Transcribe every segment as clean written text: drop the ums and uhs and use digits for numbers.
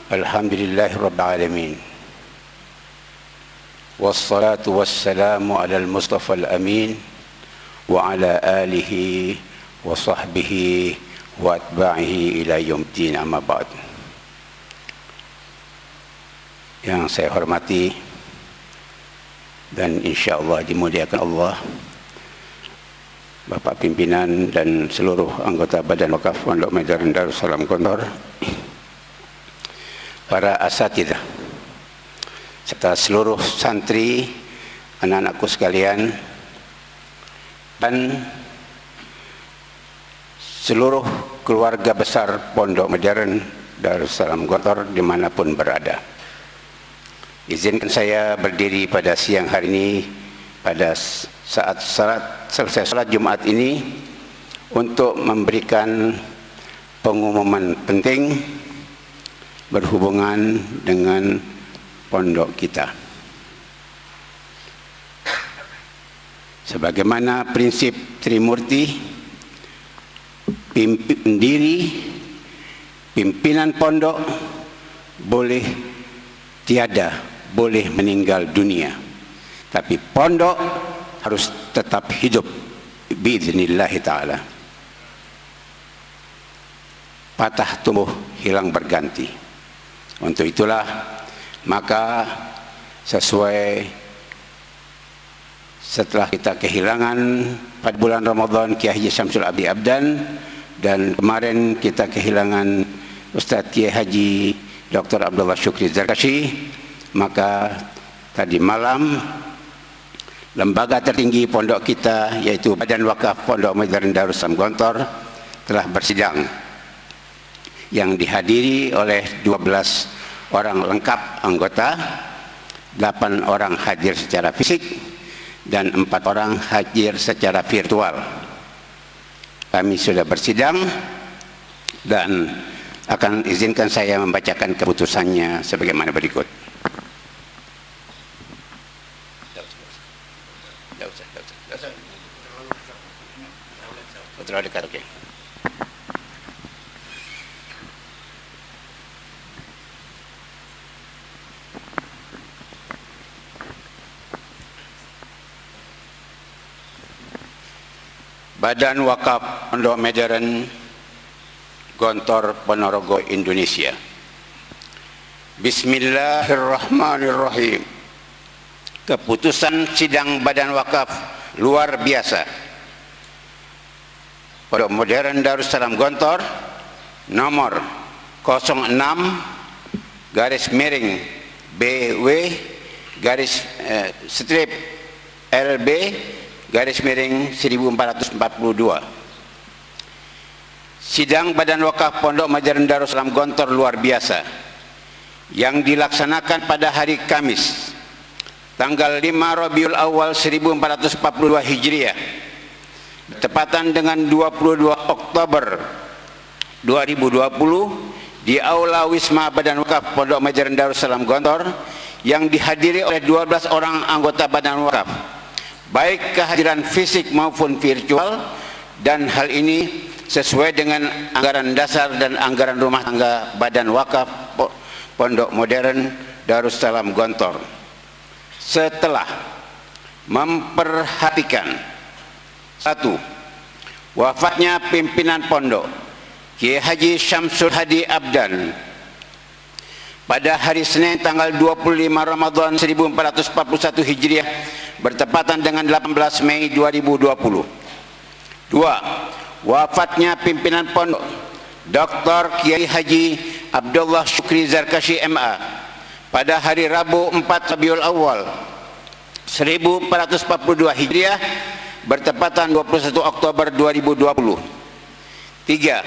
Alhamdulillahi Rabbil Alamin. Wassalatu wassalamu ala al-Mustafa al-Amin wa ala alihi wa sahbihi wa atba'ihi ila yaumil amma ba'd. Yang saya hormati dan insyaallah dimuliakan Allah, Bapak Pimpinan dan seluruh anggota Badan Wakaf Pondok Modern Darussalam Gontor, para asatidzah, serta seluruh santri, anak-anakku sekalian, dan seluruh keluarga besar Pondok Modern Darussalam Gontor dimanapun berada. Izinkan saya berdiri pada siang hari ini pada saat selesai salat Jumat ini untuk memberikan pengumuman penting berhubungan dengan pondok kita. Sebagaimana prinsip Trimurti, pendiri pimpinan pondok boleh meninggal dunia, tapi pondok harus tetap hidup biiznillah ta'ala. Patah tumbuh hilang berganti. Untuk itulah maka setelah kita kehilangan pada bulan Ramadan Kiai Haji Syamsul Abdi Abdan, dan kemarin kita kehilangan Ustadz Kiai Haji Dr. Abdullah Syukri Zarkashi, maka tadi malam lembaga tertinggi pondok kita yaitu Badan Wakaf Pondok Modern Darussalam Gontor telah bersidang, yang dihadiri oleh 12 orang lengkap anggota, 8 orang hadir secara fisik dan 4 orang hadir secara virtual. Kami sudah bersidang dan akan izinkan saya membacakan keputusannya sebagaimana berikut. Terlalu dekat, oke. Badan Wakaf Pondok Modern Gontor Ponorogo, Indonesia. Bismillahirrahmanirrahim. Keputusan sidang Badan Wakaf luar biasa Pondok Modern Darussalam Gontor nomor 06/BW strip LB _1442. Sidang Badan Wakaf Pondok Modern Darussalam Gontor luar biasa yang dilaksanakan pada hari Kamis tanggal 5 Rabiul Awal 1442 Hijriah bertepatan dengan 22 Oktober 2020 di Aula Wisma Badan Wakaf Pondok Modern Darussalam Gontor, yang dihadiri oleh 12 orang anggota Badan Wakaf, baik kehadiran fisik maupun virtual, dan hal ini sesuai dengan anggaran dasar dan anggaran rumah tangga Badan Wakaf Pondok Modern Darussalam Gontor. Setelah memperhatikan: 1. Wafatnya pimpinan pondok Kiai Haji Syamsul Hadi Abdan pada hari Senin tanggal 25 Ramadan 1441 Hijriah bertepatan dengan 18 Mei 2020. 2. Wafatnya pimpinan pondok Dr. Kiai Haji Abdullah Syukri Zarkashi MA pada hari Rabu 4 Rabiul Awal 1442 Hijriah bertepatan 21 Oktober 2020. 3.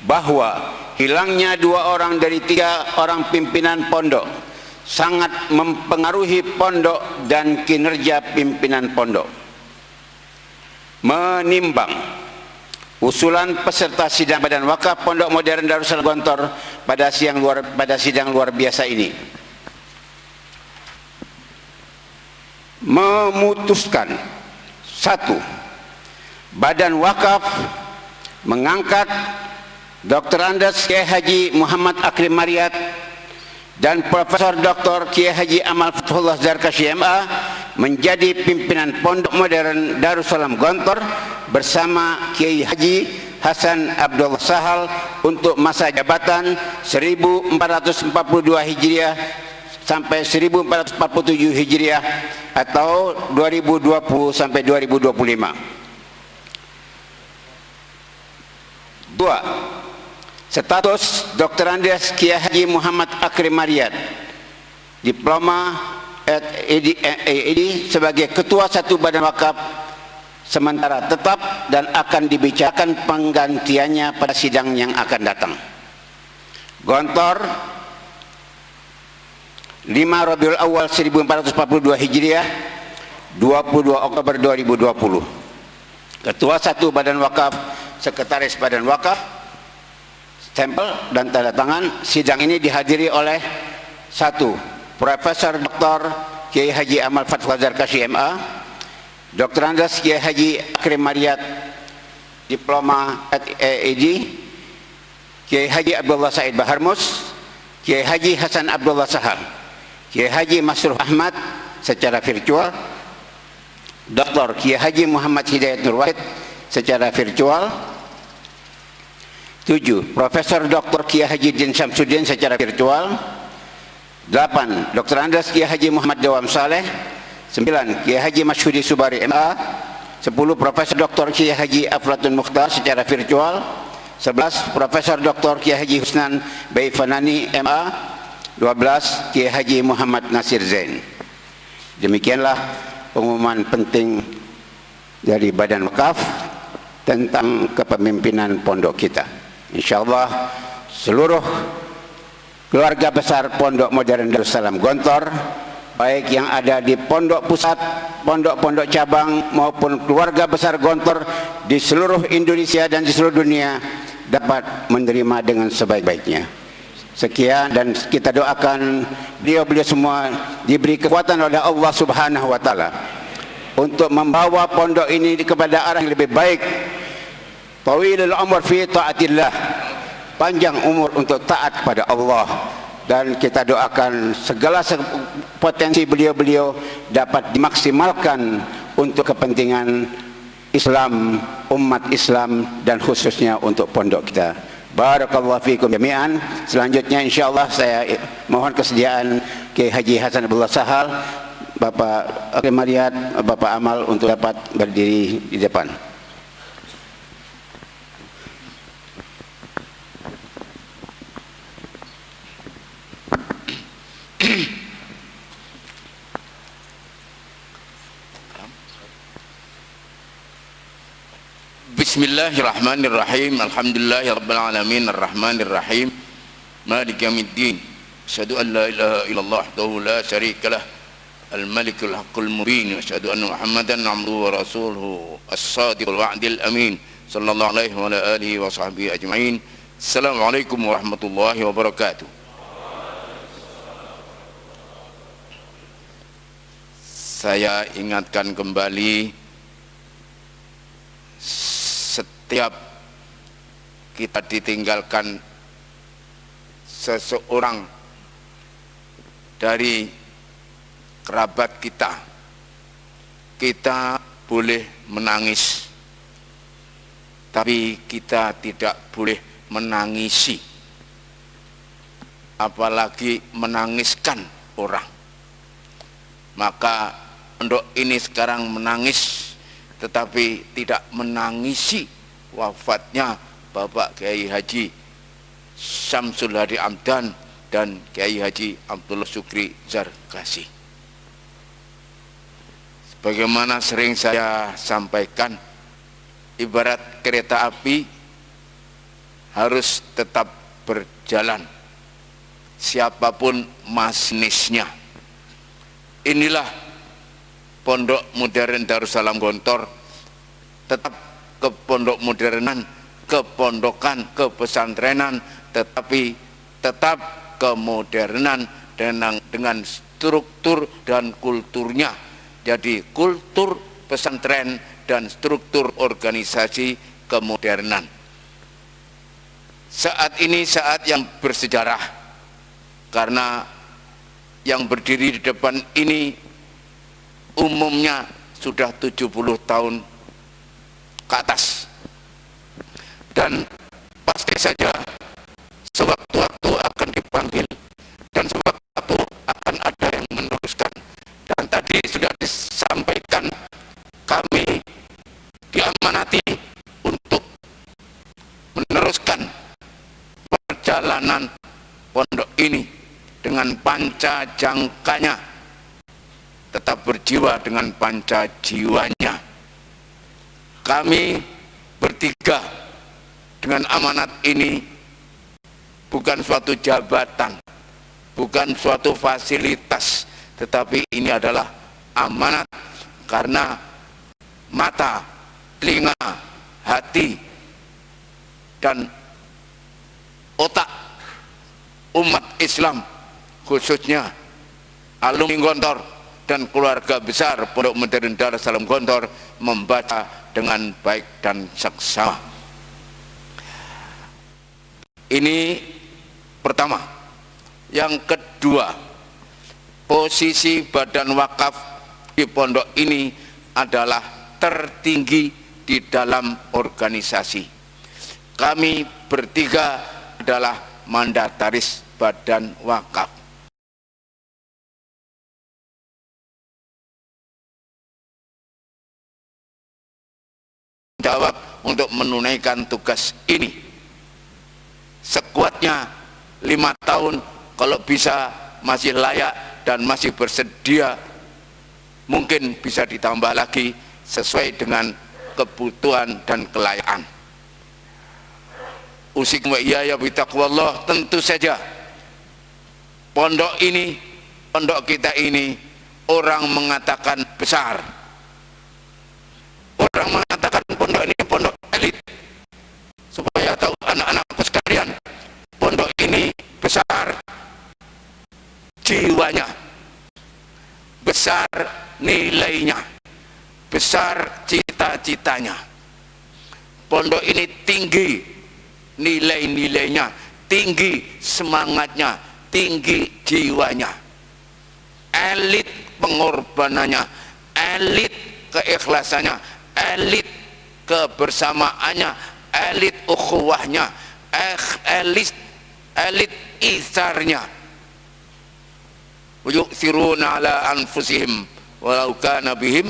Bahwa hilangnya 2 orang dari 3 orang pimpinan pondok sangat mempengaruhi pondok dan kinerja pimpinan pondok. Menimbang usulan peserta sidang Badan Wakaf Pondok Modern Darussalam Gontor pada sidang luar biasa ini, memutuskan: 1. Badan Wakaf mengangkat Dr. Andes Kiai Haji Muhammad Akrim Mariat dan Profesor Dr. Kiai Haji Amal Fathullah Zarkashi MA menjadi pimpinan Pondok Modern Darussalam Gontor bersama Kiai Haji Hasan Abdullah Sahal untuk masa jabatan 1442 Hijriah sampai 1447 Hijriah atau 2020 sampai 2025. 2. Status Dr. Andes Kiai Haji Muhammad Akrim Mariyat, Diploma ED sebagai Ketua Satu Badan Wakaf sementara tetap dan akan dibicarakan penggantiannya pada sidang yang akan datang. Gontor 5 Rabiul Awal 1442 Hijriah, 22 Oktober 2020. Ketua Satu Badan Wakaf, Sekretaris Badan Wakaf, stempel dan tanda tangan. Sidang ini dihadiri oleh 1. Profesor Dr. Kiai Haji Amal Fathullah Zarkashi MA, Dr. Andes Kiai Haji Akrim Mariyat, Diploma ED, Kiai Haji Abdullah Said Baharmus, Kiai Haji Hasan Abdullah Sahal, Kiai Haji Masruh Ahmad secara virtual, Dr. Kiai Haji Muhammad Hidayat Nur Wahid secara virtual. 7. Profesor Dr. Kiai Haji Din Syamsuddin secara virtual. 8. Dr. Andes Kiai Haji Muhammad Dawam Saleh. 9. Kiai Haji Masyhudi Subari MA. 10. Profesor Dr. Kiai Haji Aflatun Mukhtar secara virtual. 11. Profesor Dr. Kiai Haji Husnan Baifanani MA. 12. Kiai Haji Muhammad Nasir Zain. Demikianlah pengumuman penting dari Badan Wakaf tentang kepemimpinan pondok kita. InsyaAllah seluruh keluarga besar Pondok Modern Darussalam Gontor, baik yang ada di pondok pusat, pondok-pondok cabang maupun keluarga besar Gontor di seluruh Indonesia dan di seluruh dunia, dapat menerima dengan sebaik-baiknya. Sekian, dan kita doakan beliau-beliau semua diberi kekuatan oleh Allah Subhanahu wa Ta'ala untuk membawa pondok ini kepada arah yang lebih baik. Tawilul umur fi taatillah, panjang umur untuk taat kepada Allah, dan kita doakan segala potensi beliau-beliau dapat dimaksimalkan untuk kepentingan Islam, umat Islam, dan khususnya untuk pondok kita. Barakallahu fiikum jami'an. Selanjutnya insyaallah saya mohon kesediaan Kiai Haji Hasan Abdullah Sahal, Bapak Akrim Mariyat, Bapak Amal untuk dapat berdiri di depan. Bismillahirrahmanirrahim. Alhamdulillahirabbil alamin arrahmanir rahim maliki yaumiddin. Asyhadu an la ilaha illallah wahdahu la syarikalah al-malikul haqqul mubin. Asyhadu anna Muhammadan abduhu wa rasuluhu as-sadiqul wa'dil amin. Sallallahu alaihi wa ala alihi wa sahbihi ajma'in. Assalamualaikum warahmatullahi wabarakatuh. Saya ingatkan kembali, setiap kita ditinggalkan seseorang dari kerabat kita, kita boleh menangis, tapi kita tidak boleh menangisi, apalagi menangiskan orang. Maka pondok ini sekarang menangis, tetapi tidak menangisi wafatnya Bapak Kiai Haji Syamsul Hadi Amdan dan Kiai Haji Abdullah Syukri Zarkashi. Sebagaimana sering saya sampaikan, ibarat kereta api harus tetap berjalan, siapapun masinisnya. Inilah Pondok Modern Darussalam Gontor, tetap kepondok modernan, kepondokan, kepesantrenan, tetapi tetap kemodernan dengan struktur dan kulturnya. Jadi kultur pesantren dan struktur organisasi kemodernan. Saat ini saat yang bersejarah, karena yang berdiri di depan ini umumnya sudah 70 tahun ke atas, dan pasti saja sewaktu-waktu akan dipanggil dan sewaktu-waktu akan ada yang meneruskan. Dan tadi sudah disampaikan, kami diamanati untuk meneruskan perjalanan pondok ini dengan panca jangkanya, tetap berjiwa dengan panca jiwanya. Kami bertiga dengan amanat ini bukan suatu jabatan, bukan suatu fasilitas, tetapi ini adalah amanat karena mata, telinga, hati, dan otak umat Islam, khususnya alumni Gontor dan keluarga besar Pondok Modern Darussalam Gontor, membaca dengan baik dan seksama. Ini pertama. Yang kedua, posisi badan wakaf di pondok ini adalah tertinggi di dalam organisasi. Kami bertiga adalah mandataris badan wakaf. Jawab untuk menunaikan tugas ini sekuatnya 5 tahun, kalau bisa masih layak dan masih bersedia, mungkin bisa ditambah lagi sesuai dengan kebutuhan dan kelayakan. Usikum wa iyaya bitaqwallah. Tentu saja pondok ini, pondok kita ini, orang mengatakan besar, orang mengatakan pondok ini pondok elit. Supaya tahu anak-anakku sekalian, pondok ini besar jiwanya, besar nilainya, besar cita-citanya. Pondok ini tinggi nilai-nilainya, tinggi semangatnya, tinggi jiwanya, elit pengorbanannya, elit keikhlasannya, elit kebersamaannya, elit ukhuwahnya, elit isarnya. Yu'thiruna ala anfusihim walau kana bihim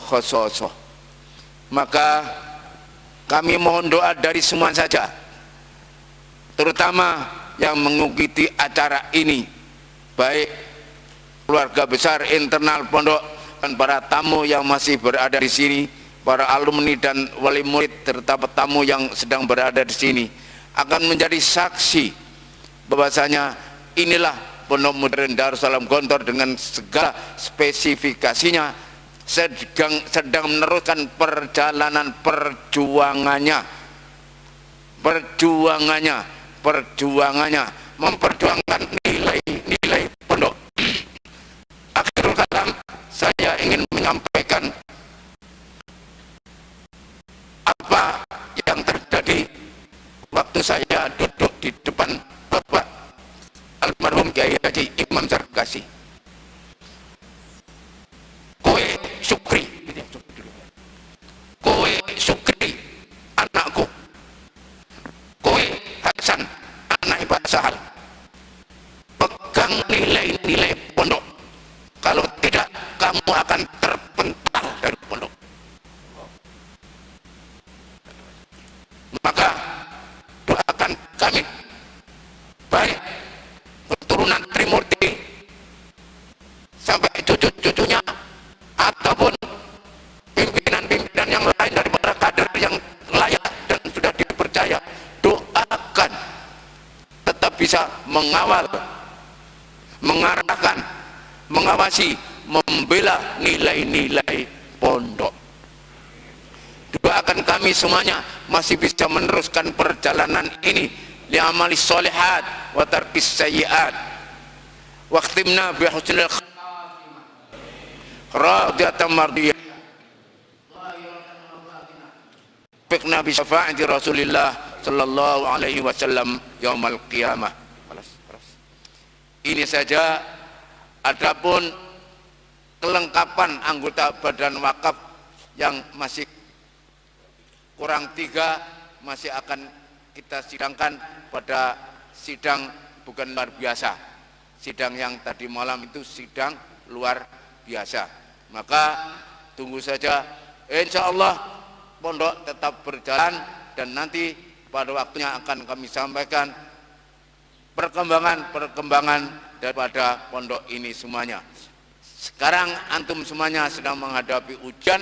khasasah. Maka kami mohon doa dari semua saja, terutama yang mengikuti acara ini, baik keluarga besar internal pondok dan para tamu yang masih berada di sini, para alumni dan wali murid serta tamu yang sedang berada di sini, akan menjadi saksi bahwasanya inilah Pondok Modern Darussalam Gontor dengan segala spesifikasinya sedang meneruskan perjalanan perjuangannya memperjuangkan nilai-nilai pondok. Akhirul kalam, saya ingin menyampaikan apa yang terjadi waktu saya duduk di depan Bapak almarhum Kiai Haji Imam Zarkasi. Kowe Sukri anakku, kowe Hasan anak Pak Sahal, pegang nilai-nilai pondok, kalau tidak kamu akan terpental dari pondok. Maka doakan kami, baik keturunan Trimurti sampai cucu-cucunya ataupun pimpinan-pimpinan yang lain dari para kader yang layak dan sudah dipercaya, doakan tetap bisa mengawal, mengarahkan, mengawasi, membela nilai-nilai pondok. Doakan kami semuanya masih bisa meneruskan perjalanan ini li amali sholihat wa tarkis sayyiat. Waqtimna bi husnil radiyatan mardiyah. Fikna bi syafaati Rasulillah sallallahu alaihi wasallam yaumal qiyamah. Ini saja. Adapun kelengkapan anggota badan wakaf yang masih kurang 3 masih akan kita sidangkan pada sidang bukan luar biasa. Sidang yang tadi malam itu sidang luar biasa. Maka tunggu saja, insya Allah pondok tetap berjalan dan nanti pada waktunya akan kami sampaikan perkembangan daripada pondok ini semuanya. Sekarang antum semuanya sedang menghadapi ujian.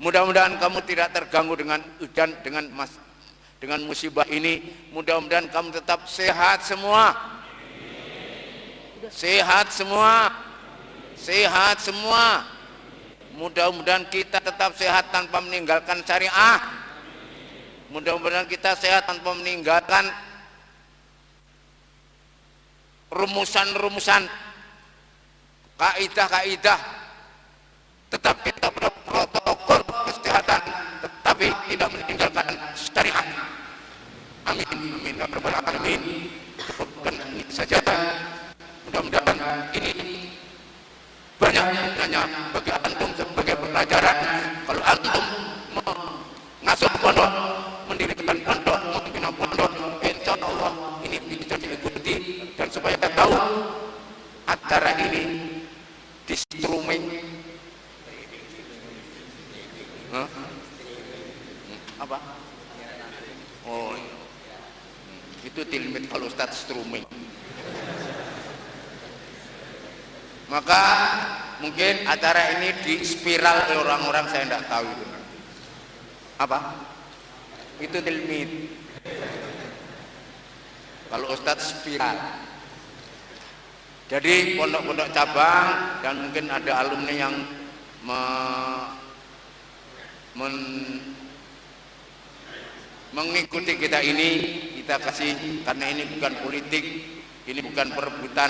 Mudah-mudahan kamu tidak terganggu dengan ujian, dengan musibah ini. Mudah-mudahan kamu tetap sehat semua. Sehat semua. Sehat semua. Mudah-mudahan kita tetap sehat tanpa meninggalkan syariah. Mudah-mudahan kita sehat tanpa meninggalkan rumusan-rumusan, kaidah-kaidah. Tetap kita protokol kesehatan, tetapi tidak meninggalkan syariat. Amin, amin, ya rabbal alamin. Cukupkan ini saja. Mudah-mudahan ini banyak gunanya bagi antum sebagai pelajaran. Kalau antum mengasuh pondok, mendirikan pondok, membina pondok, insya Allah ini bisa diikuti. Dan supaya tahu acara ini di streaming, apa? Oh, itu tilmit kalau Ustadz streaming. Maka mungkin acara ini di spiral oleh orang-orang, saya tidak tahu itu apa. Itu tilmit. Kalau Ustadz spiral. Jadi pondok-pondok cabang dan mungkin ada alumni yang mengikuti kita ini, kita kasih, karena ini bukan politik, ini bukan perebutan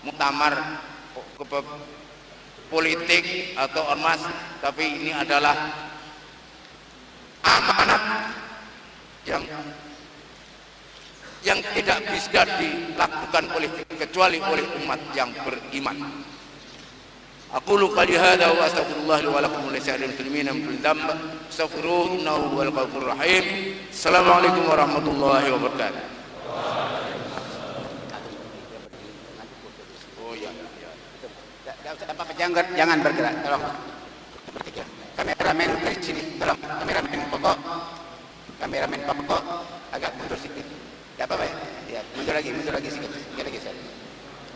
muktamar politik atau ormas, tapi ini adalah amanat yang tidak bisa dilakukan kecuali oleh umat yang beriman. Aqulu qali hadza wa astaghfirullah li wa lakum wa lisa'iril muslimin min kulli dhanb astaghfiruhu innahu huwal ghafurur rahim. Assalamualaikum warahmatullahi wabarakatuh. Oh ya. Jangan bergerak, tolong. Kameramen dari sini, tolong. Kameramen pokok agak mundur sedikit. Tidak apa-apa ya. Mundur lagi sedikit.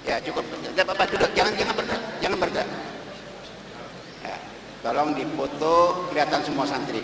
Ya cukup. Tidak apa-apa, duduk. Jangan bergerak. Ya. Tolong dipoto kelihatan semua santri.